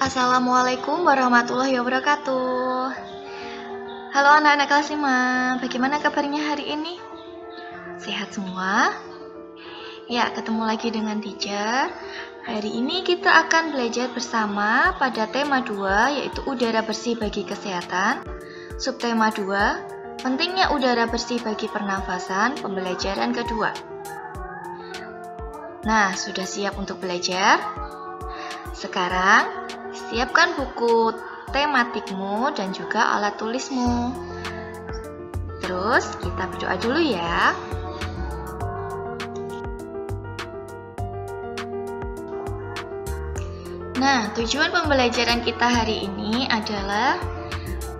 Assalamualaikum warahmatullahi wabarakatuh. Halo anak-anak kelas 5, bagaimana kabarnya hari ini? Sehat semua? Ya, ketemu lagi dengan teacher. Hari ini kita akan belajar bersama pada tema 2, yaitu udara bersih bagi kesehatan. Subtema 2, pentingnya udara bersih bagi pernafasan, pembelajaran kedua. Nah, sudah siap untuk belajar? Sekarang, siapkan buku tematikmu dan juga alat tulismu. Terus, kita berdoa dulu ya. Nah, tujuan pembelajaran kita hari ini adalah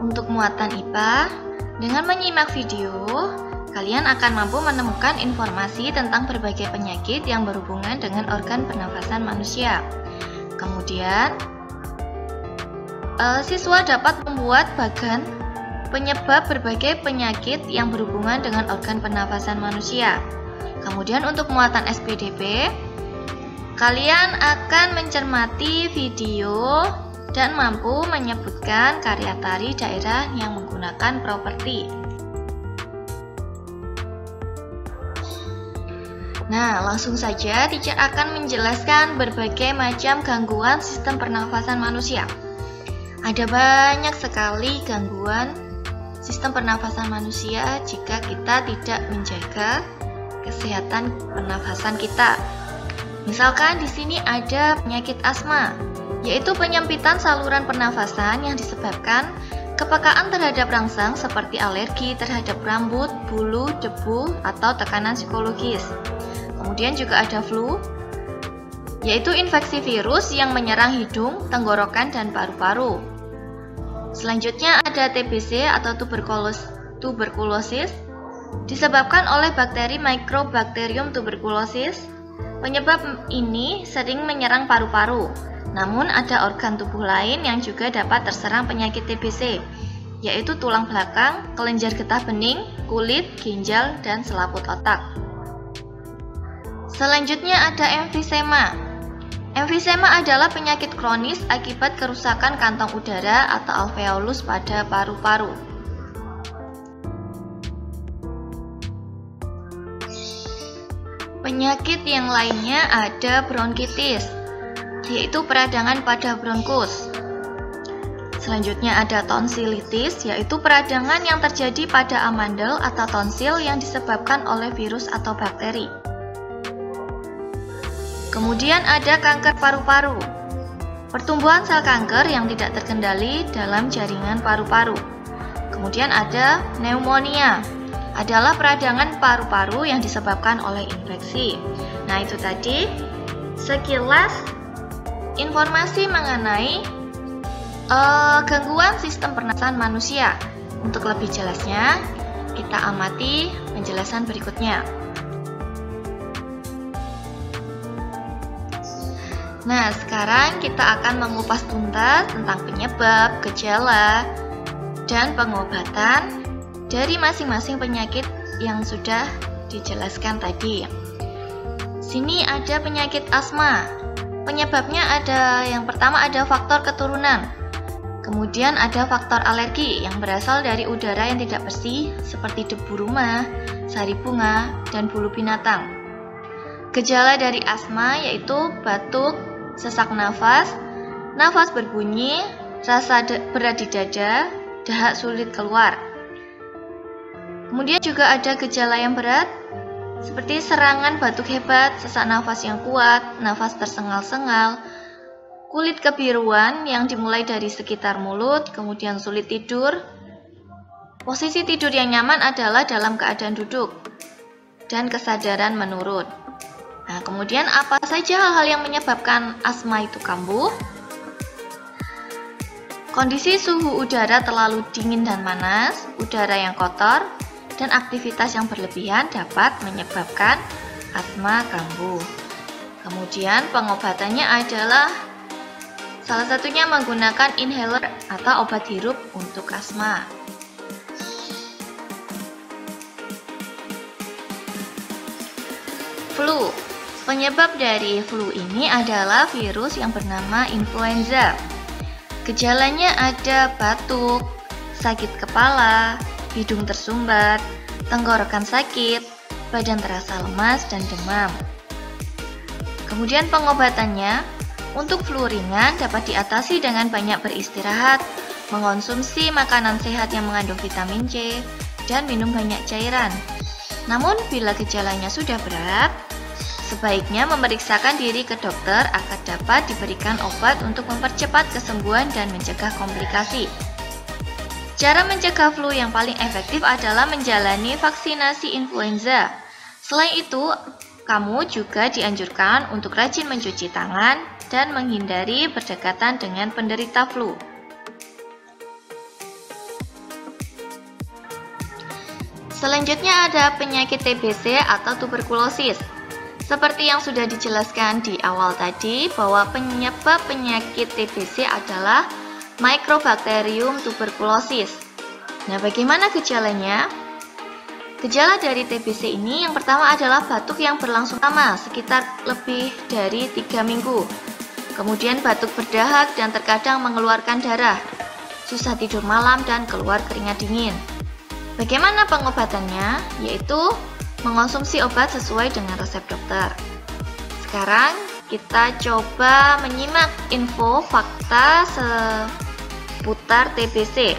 untuk muatan IPA. Dengan menyimak video, kalian akan mampu menemukan informasi tentang berbagai penyakit yang berhubungan dengan organ pernafasan manusia. Kemudian, siswa dapat membuat bagan penyebab berbagai penyakit yang berhubungan dengan organ pernafasan manusia. Kemudian untuk muatan SPDP, kalian akan mencermati video dan mampu menyebutkan karya tari daerah yang menggunakan properti. Nah, langsung saja teacher akan menjelaskan berbagai macam gangguan sistem pernafasan manusia. Ada banyak sekali gangguan sistem pernafasan manusia jika kita tidak menjaga kesehatan pernafasan kita. Misalkan di sini ada penyakit asma, yaitu penyempitan saluran pernafasan yang disebabkan kepekaan terhadap rangsang seperti alergi terhadap rambut, bulu, debu, atau tekanan psikologis. Kemudian juga ada flu, yaitu infeksi virus yang menyerang hidung, tenggorokan, dan paru-paru. Selanjutnya ada TBC atau tuberkulosis, disebabkan oleh bakteri Mycobacterium tuberculosis. Penyebab ini sering menyerang paru-paru, namun ada organ tubuh lain yang juga dapat terserang penyakit TBC, yaitu tulang belakang, kelenjar getah bening, kulit, ginjal, dan selaput otak. Selanjutnya ada emfisema. Emfisema adalah penyakit kronis akibat kerusakan kantong udara atau alveolus pada paru-paru. Penyakit yang lainnya ada bronkitis, yaitu peradangan pada bronkus. Selanjutnya ada tonsilitis, yaitu peradangan yang terjadi pada amandel atau tonsil yang disebabkan oleh virus atau bakteri. Kemudian ada kanker paru-paru, pertumbuhan sel kanker yang tidak terkendali dalam jaringan paru-paru. Kemudian ada pneumonia, adalah peradangan paru-paru yang disebabkan oleh infeksi. Nah, itu tadi sekilas informasi mengenai gangguan sistem pernafasan manusia. Untuk lebih jelasnya, kita amati penjelasan berikutnya. Nah, sekarang kita akan mengupas tuntas tentang penyebab, gejala, dan pengobatan dari masing-masing penyakit yang sudah dijelaskan tadi. Sini ada penyakit asma. Penyebabnya ada, yang pertama ada faktor keturunan. Kemudian ada faktor alergi yang berasal dari udara yang tidak bersih seperti debu rumah, sari bunga, dan bulu binatang. Gejala dari asma yaitu batuk, sesak nafas, nafas berbunyi, rasa berat di dada, dahak sulit keluar. Kemudian juga ada gejala yang berat, seperti serangan batuk hebat, sesak nafas yang kuat, nafas tersengal-sengal, kulit kebiruan yang dimulai dari sekitar mulut, kemudian sulit tidur. Posisi tidur yang nyaman adalah dalam keadaan duduk, dan kesadaran menurun. Nah, kemudian apa saja hal-hal yang menyebabkan asma itu kambuh? Kondisi suhu udara terlalu dingin dan panas, udara yang kotor, dan aktivitas yang berlebihan dapat menyebabkan asma kambuh. Kemudian pengobatannya adalah salah satunya menggunakan inhaler atau obat hirup untuk asma. Flu. Penyebab dari flu ini adalah virus yang bernama influenza. Gejalanya ada batuk, sakit kepala, hidung tersumbat, tenggorokan sakit, badan terasa lemas dan demam. Kemudian pengobatannya, untuk flu ringan dapat diatasi dengan banyak beristirahat, mengonsumsi makanan sehat yang mengandung vitamin C, dan minum banyak cairan. Namun bila gejalanya sudah berat, sebaiknya memeriksakan diri ke dokter agar dapat diberikan obat untuk mempercepat kesembuhan dan mencegah komplikasi. Cara mencegah flu yang paling efektif adalah menjalani vaksinasi influenza. Selain itu, kamu juga dianjurkan untuk rajin mencuci tangan dan menghindari berdekatan dengan penderita flu. Selanjutnya ada penyakit TBC atau tuberkulosis. Seperti yang sudah dijelaskan di awal tadi, bahwa penyebab penyakit TBC adalah Mycobacterium tuberculosis. Nah, bagaimana gejalanya? Gejala dari TBC ini yang pertama adalah batuk yang berlangsung lama, sekitar lebih dari 3 minggu. Kemudian batuk berdahak dan terkadang mengeluarkan darah, susah tidur malam dan keluar keringat dingin. Bagaimana pengobatannya? Yaitu mengonsumsi obat sesuai dengan resep dokter. Sekarang kita coba menyimak info fakta seputar TBC.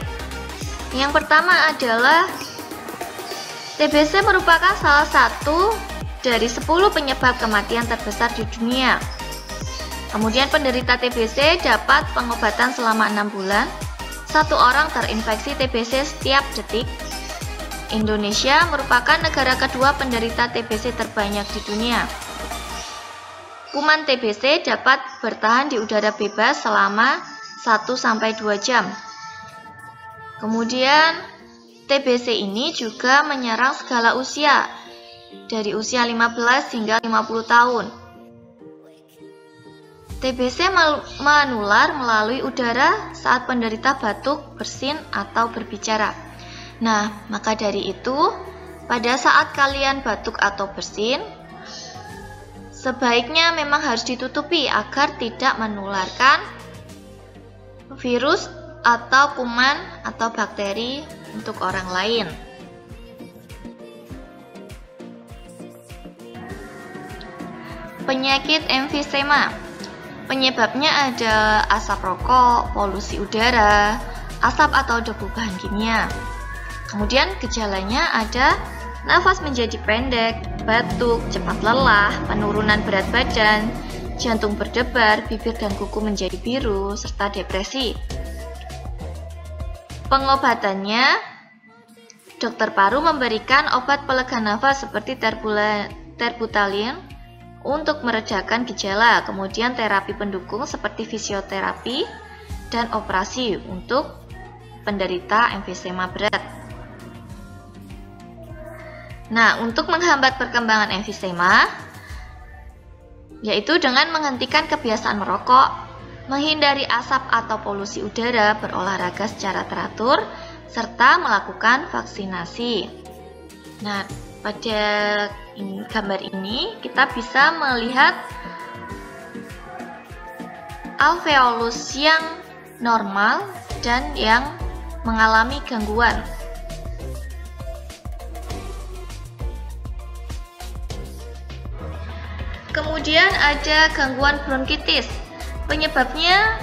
Yang pertama adalah TBC merupakan salah satu dari 10 penyebab kematian terbesar di dunia. Kemudian penderita TBC dapat pengobatan selama 6 bulan. 1 orang terinfeksi TBC setiap detik. Indonesia merupakan negara kedua penderita TBC terbanyak di dunia. Kuman TBC dapat bertahan di udara bebas selama 1-2 jam. Kemudian TBC ini juga menyerang segala usia, dari usia 15 hingga 50 tahun. TBC menular melalui udara saat penderita batuk, bersin, atau berbicara. Nah, maka dari itu, pada saat kalian batuk atau bersin, sebaiknya memang harus ditutupi agar tidak menularkan virus atau kuman atau bakteri untuk orang lain. Penyakit emfisema. Penyebabnya ada asap rokok, polusi udara, asap atau debu bahan kimia. Kemudian gejalanya ada nafas menjadi pendek, batuk, cepat lelah, penurunan berat badan, jantung berdebar, bibir dan kuku menjadi biru, serta depresi. Pengobatannya, dokter paru memberikan obat pelega nafas seperti terbutaline untuk meredakan gejala, kemudian terapi pendukung seperti fisioterapi dan operasi untuk penderita emfisema berat. Nah, untuk menghambat perkembangan emfisema, yaitu dengan menghentikan kebiasaan merokok, menghindari asap atau polusi udara, berolahraga secara teratur, serta melakukan vaksinasi. Nah, pada gambar ini kita bisa melihat alveolus yang normal dan yang mengalami gangguan. Kemudian ada gangguan bronkitis. Penyebabnya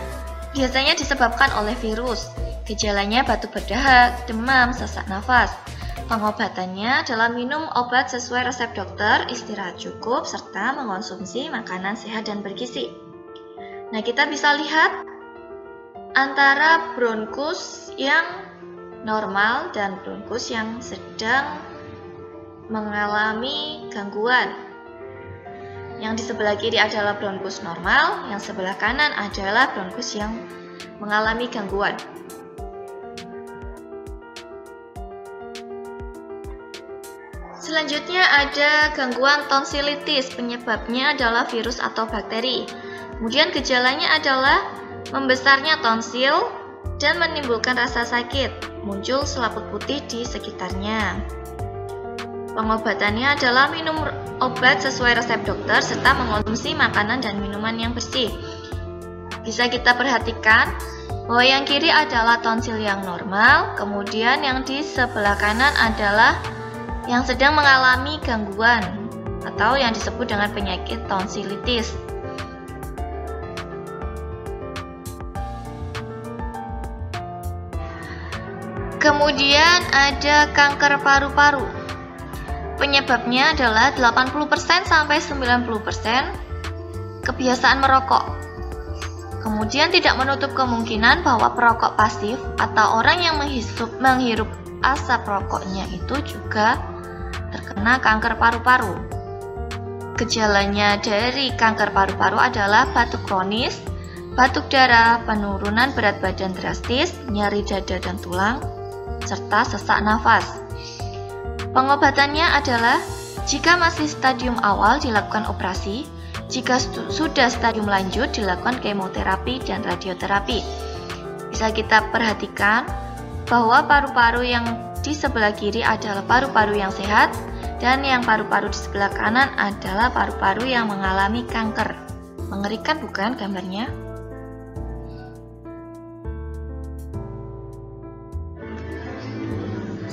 biasanya disebabkan oleh virus. Gejalanya batuk berdahak, demam, sesak nafas. Pengobatannya adalah minum obat sesuai resep dokter, istirahat cukup, serta mengonsumsi makanan sehat dan bergizi. Nah, kita bisa lihat antara bronkus yang normal dan bronkus yang sedang mengalami gangguan. Yang di sebelah kiri adalah bronkus normal, yang sebelah kanan adalah bronkus yang mengalami gangguan. Selanjutnya ada gangguan tonsilitis, penyebabnya adalah virus atau bakteri. Kemudian gejalanya adalah membesarnya tonsil dan menimbulkan rasa sakit, muncul selaput putih di sekitarnya. Pengobatannya adalah minum obat sesuai resep dokter serta mengonsumsi makanan dan minuman yang bersih. Bisa kita perhatikan bahwa yang kiri adalah tonsil yang normal, kemudian yang di sebelah kanan adalah yang sedang mengalami gangguan atau yang disebut dengan penyakit tonsilitis. Kemudian ada kanker paru-paru. Penyebabnya adalah 80% sampai 90% kebiasaan merokok. Kemudian tidak menutup kemungkinan bahwa perokok pasif atau orang yang menghirup asap rokoknya itu juga terkena kanker paru-paru. Gejalanya dari kanker paru-paru adalah batuk kronis, batuk darah, penurunan berat badan drastis, nyeri dada dan tulang, serta sesak nafas. Pengobatannya adalah jika masih stadium awal dilakukan operasi, jika sudah stadium lanjut dilakukan kemoterapi dan radioterapi. Bisa kita perhatikan bahwa paru-paru yang di sebelah kiri adalah paru-paru yang sehat dan yang paru-paru di sebelah kanan adalah paru-paru yang mengalami kanker. Mengerikan bukan gambarnya?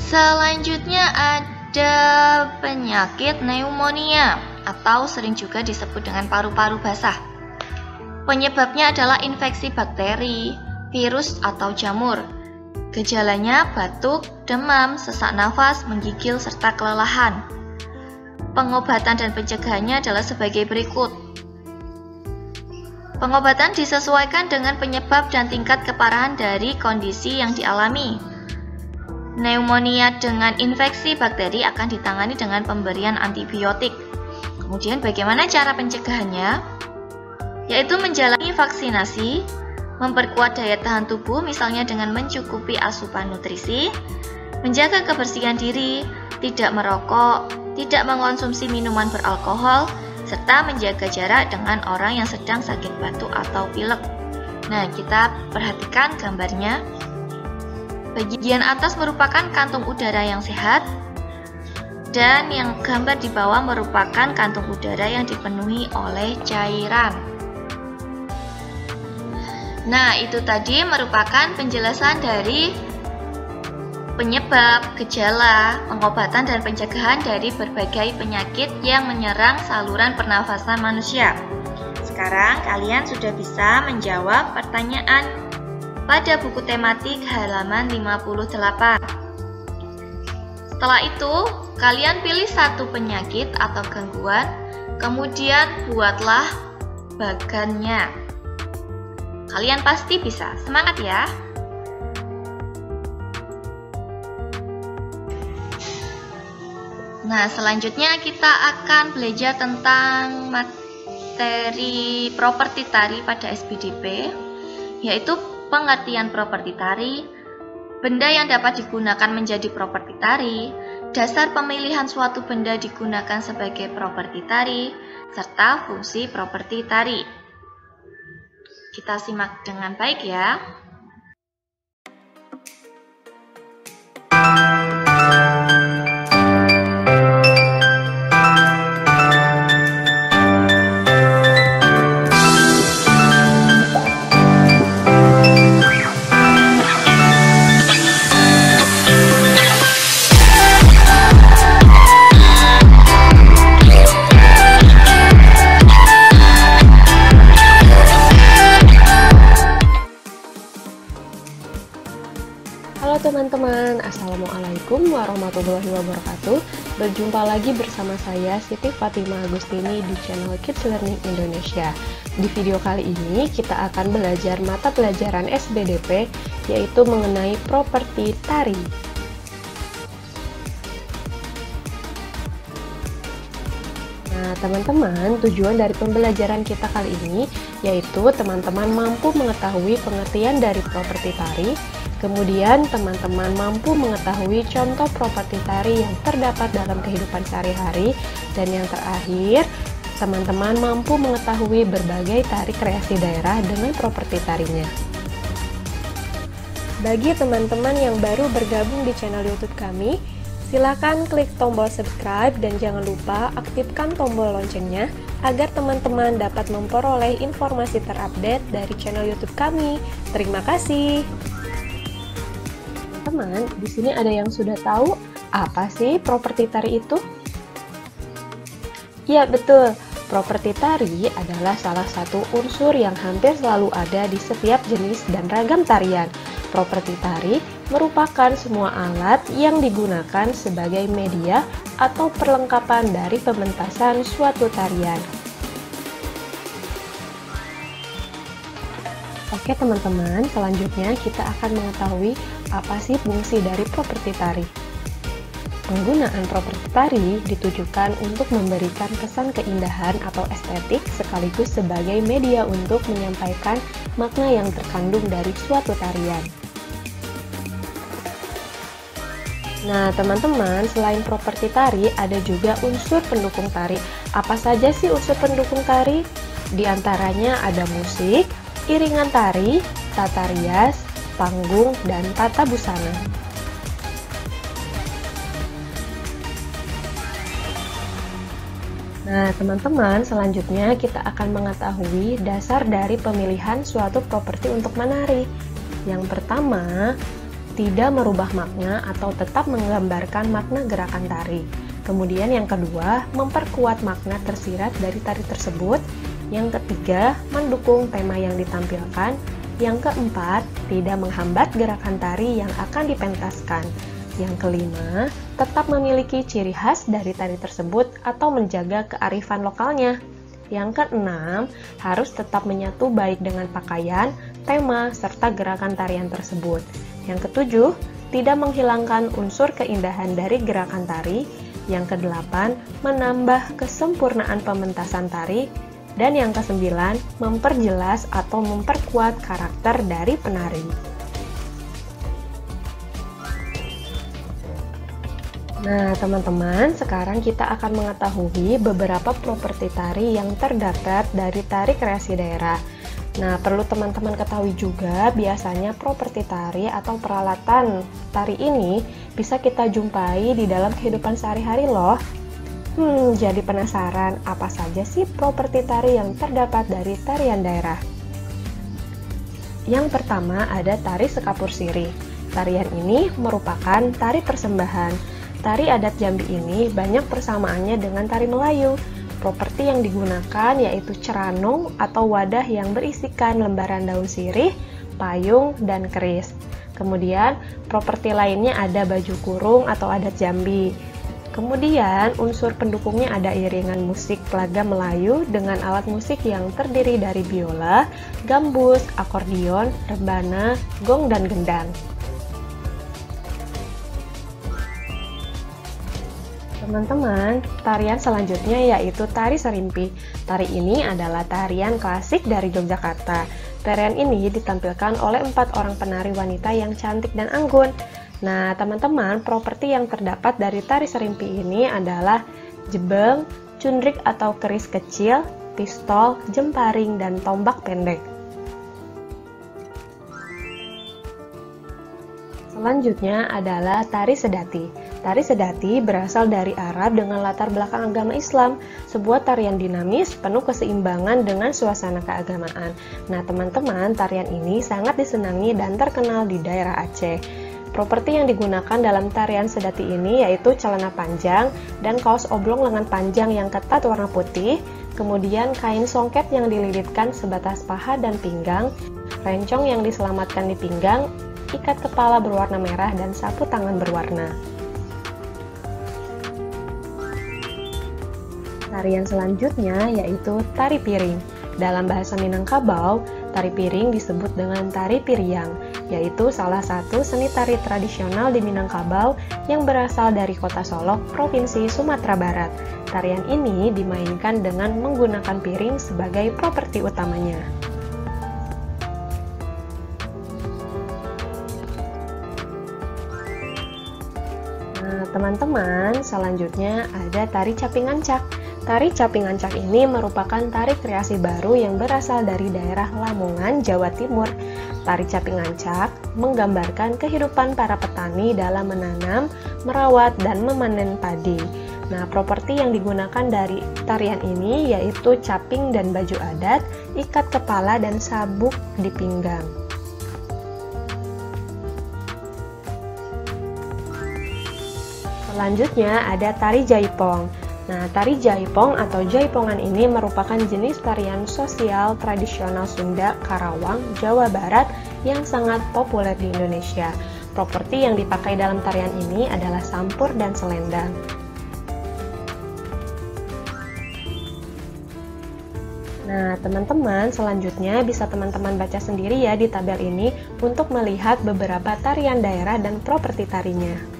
Selanjutnya ada penyakit pneumonia atau sering juga disebut dengan paru-paru basah. Penyebabnya adalah infeksi bakteri, virus atau jamur. Gejalanya batuk, demam, sesak nafas, menggigil, serta kelelahan. Pengobatan dan pencegahannya adalah sebagai berikut. Pengobatan disesuaikan dengan penyebab dan tingkat keparahan dari kondisi yang dialami. Pneumonia dengan infeksi bakteri akan ditangani dengan pemberian antibiotik. Kemudian bagaimana cara pencegahannya? Yaitu menjalani vaksinasi, memperkuat daya tahan tubuh misalnya dengan mencukupi asupan nutrisi, menjaga kebersihan diri, tidak merokok, tidak mengkonsumsi minuman beralkohol, serta menjaga jarak dengan orang yang sedang sakit batuk atau pilek. Nah, kita perhatikan gambarnya. Bagian atas merupakan kantung udara yang sehat, dan yang gambar di bawah merupakan kantung udara yang dipenuhi oleh cairan. Nah, itu tadi merupakan penjelasan dari penyebab, gejala, pengobatan, dan pencegahan dari berbagai penyakit yang menyerang saluran pernafasan manusia. Sekarang kalian sudah bisa menjawab pertanyaan pada buku tematik halaman 58. Setelah itu, kalian pilih satu penyakit atau gangguan, kemudian buatlah bagannya. Kalian pasti bisa. Semangat ya! Nah, selanjutnya kita akan belajar tentang materi properti tari pada SBDP, yaitu pengertian properti tari, benda yang dapat digunakan menjadi properti tari, dasar pemilihan suatu benda digunakan sebagai properti tari, serta fungsi properti tari. Kita simak dengan baik ya. Halo teman-teman, Assalamualaikum warahmatullahi wabarakatuh. Berjumpa lagi bersama saya Siti Fatimah Agustini di channel Kids Learning Indonesia. Di video kali ini kita akan belajar mata pelajaran SBDP, yaitu mengenai properti tari. Nah teman-teman, tujuan dari pembelajaran kita kali ini yaitu teman-teman mampu mengetahui pengertian dari properti tari. Kemudian teman-teman mampu mengetahui contoh properti tari yang terdapat dalam kehidupan sehari-hari. Dan yang terakhir, teman-teman mampu mengetahui berbagai tari kreasi daerah dengan properti tarinya. Bagi teman-teman yang baru bergabung di channel YouTube kami, silakan klik tombol subscribe dan jangan lupa aktifkan tombol loncengnya agar teman-teman dapat memperoleh informasi terupdate dari channel YouTube kami. Terima kasih. Teman, di sini ada yang sudah tahu apa sih properti tari itu? Ya, betul. Properti tari adalah salah satu unsur yang hampir selalu ada di setiap jenis dan ragam tarian. Properti tari merupakan semua alat yang digunakan sebagai media atau perlengkapan dari pementasan suatu tarian. Oke teman-teman, selanjutnya kita akan mengetahui apa sih fungsi dari properti tari. Penggunaan properti tari ditujukan untuk memberikan kesan keindahan atau estetik sekaligus sebagai media untuk menyampaikan makna yang terkandung dari suatu tarian. Nah, teman-teman, selain properti tari, ada juga unsur pendukung tari. Apa saja sih unsur pendukung tari? Di antaranya ada musik, iringan tari, tata rias, panggung, dan tata busana. Nah, teman-teman, selanjutnya kita akan mengetahui dasar dari pemilihan suatu properti untuk menari. Yang pertama, tidak merubah makna atau tetap menggambarkan makna gerakan tari. Kemudian yang kedua, memperkuat makna tersirat dari tari tersebut. Yang ketiga, mendukung tema yang ditampilkan. Yang keempat, tidak menghambat gerakan tari yang akan dipentaskan. Yang kelima, tetap memiliki ciri khas dari tari tersebut atau menjaga kearifan lokalnya. Yang keenam, harus tetap menyatu baik dengan pakaian, tema, serta gerakan tarian tersebut. Yang ketujuh, tidak menghilangkan unsur keindahan dari gerakan tari. Yang kedelapan, menambah kesempurnaan pementasan tari. Dan yang kesembilan, memperjelas atau memperkuat karakter dari penari. Nah, teman-teman, sekarang kita akan mengetahui beberapa properti tari yang terdaftar dari tari kreasi daerah. Nah, perlu teman-teman ketahui juga, biasanya properti tari atau peralatan tari ini bisa kita jumpai di dalam kehidupan sehari-hari loh. Jadi penasaran, apa saja sih properti tari yang terdapat dari tarian daerah? Yang pertama ada tari sekapur sirih. Tarian ini merupakan tari persembahan. Tari adat Jambi ini banyak persamaannya dengan tari Melayu. Properti yang digunakan yaitu ceranong atau wadah yang berisikan lembaran daun sirih, payung, dan keris. Kemudian, properti lainnya ada baju kurung atau adat Jambi. Kemudian, unsur pendukungnya ada iringan musik pelaga Melayu dengan alat musik yang terdiri dari biola, gambus, akordion, rebana, gong, dan gendang. Teman-teman, tarian selanjutnya yaitu tari serimpi. Tari ini adalah tarian klasik dari Yogyakarta. Tarian ini ditampilkan oleh 4 orang penari wanita yang cantik dan anggun. Nah, teman-teman, properti yang terdapat dari tari serimpi ini adalah jebeng, cundrik atau keris kecil, pistol, jemparing, dan tombak pendek. Selanjutnya adalah tari sedati. Tari sedati berasal dari Arab dengan latar belakang agama Islam, sebuah tarian dinamis penuh keseimbangan dengan suasana keagamaan. Nah, teman-teman, tarian ini sangat disenangi dan terkenal di daerah Aceh. Properti yang digunakan dalam tarian sedati ini yaitu celana panjang dan kaos oblong lengan panjang yang ketat warna putih, kemudian kain songket yang dililitkan sebatas paha dan pinggang, rencong yang diselamatkan di pinggang, ikat kepala berwarna merah, dan sapu tangan berwarna. Tarian selanjutnya yaitu tari piring. Dalam bahasa Minangkabau, tari piring disebut dengan tari piriang, yaitu salah satu seni tari tradisional di Minangkabau yang berasal dari kota Solok, Provinsi Sumatera Barat. Tarian ini dimainkan dengan menggunakan piring sebagai properti utamanya. Nah, teman-teman, selanjutnya ada tari caping ancak. Tari caping ancak ini merupakan tari kreasi baru yang berasal dari daerah Lamongan, Jawa Timur. Tari caping ancak menggambarkan kehidupan para petani dalam menanam, merawat, dan memanen padi. Nah, properti yang digunakan dari tarian ini yaitu caping dan baju adat, ikat kepala dan sabuk di pinggang. Selanjutnya ada tari jaipong. Nah, tari jaipong atau jaipongan ini merupakan jenis tarian sosial tradisional Sunda, Karawang, Jawa Barat yang sangat populer di Indonesia. Properti yang dipakai dalam tarian ini adalah sampur dan selendang. Nah, teman-teman, selanjutnya bisa teman-teman baca sendiri ya di tabel ini untuk melihat beberapa tarian daerah dan properti tarinya.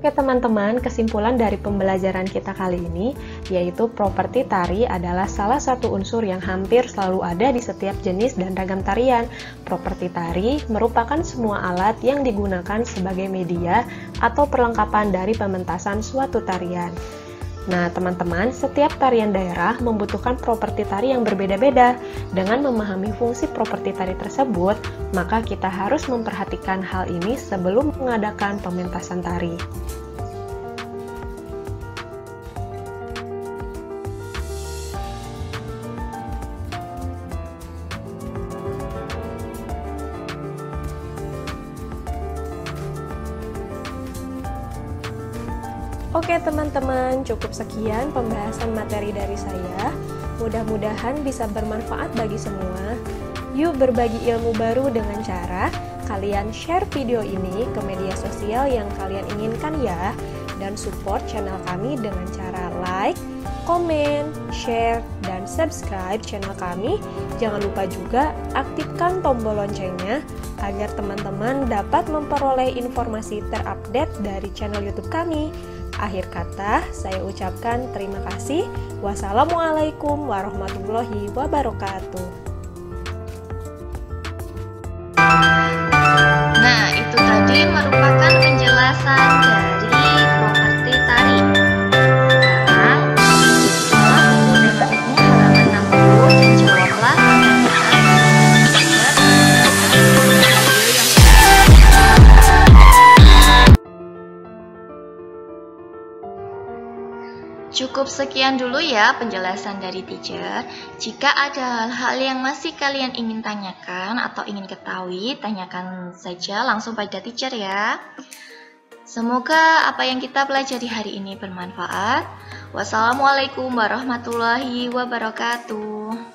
Oke teman-teman, kesimpulan dari pembelajaran kita kali ini yaitu properti tari adalah salah satu unsur yang hampir selalu ada di setiap jenis dan ragam tarian. Properti tari merupakan semua alat yang digunakan sebagai media atau perlengkapan dari pementasan suatu tarian. Nah teman-teman, setiap tarian daerah membutuhkan properti tari yang berbeda-beda. Dengan memahami fungsi properti tari tersebut, maka kita harus memperhatikan hal ini sebelum mengadakan pementasan tari. Oke teman-teman, cukup sekian pembahasan materi dari saya. Mudah-mudahan bisa bermanfaat bagi semua. Yuk berbagi ilmu baru dengan cara kalian share video ini ke media sosial yang kalian inginkan ya. Dan support channel kami dengan cara like, komen, share, dan subscribe channel kami. Jangan lupa juga aktifkan tombol loncengnya agar teman-teman dapat memperoleh informasi terupdate dari channel YouTube kami. Akhir kata, saya ucapkan terima kasih. Wassalamualaikum warahmatullahi wabarakatuh. Nah, itu tadi merupakan penjelasan dari properti tari. Sekarang, siswa buku dan buku halaman 60 dan jawablah Cukup sekian dulu ya penjelasan dari teacher. Jika ada hal-hal yang masih kalian ingin tanyakan atau ingin ketahui, tanyakan saja langsung pada teacher ya. Semoga apa yang kita pelajari hari ini bermanfaat. Wassalamualaikum warahmatullahi wabarakatuh.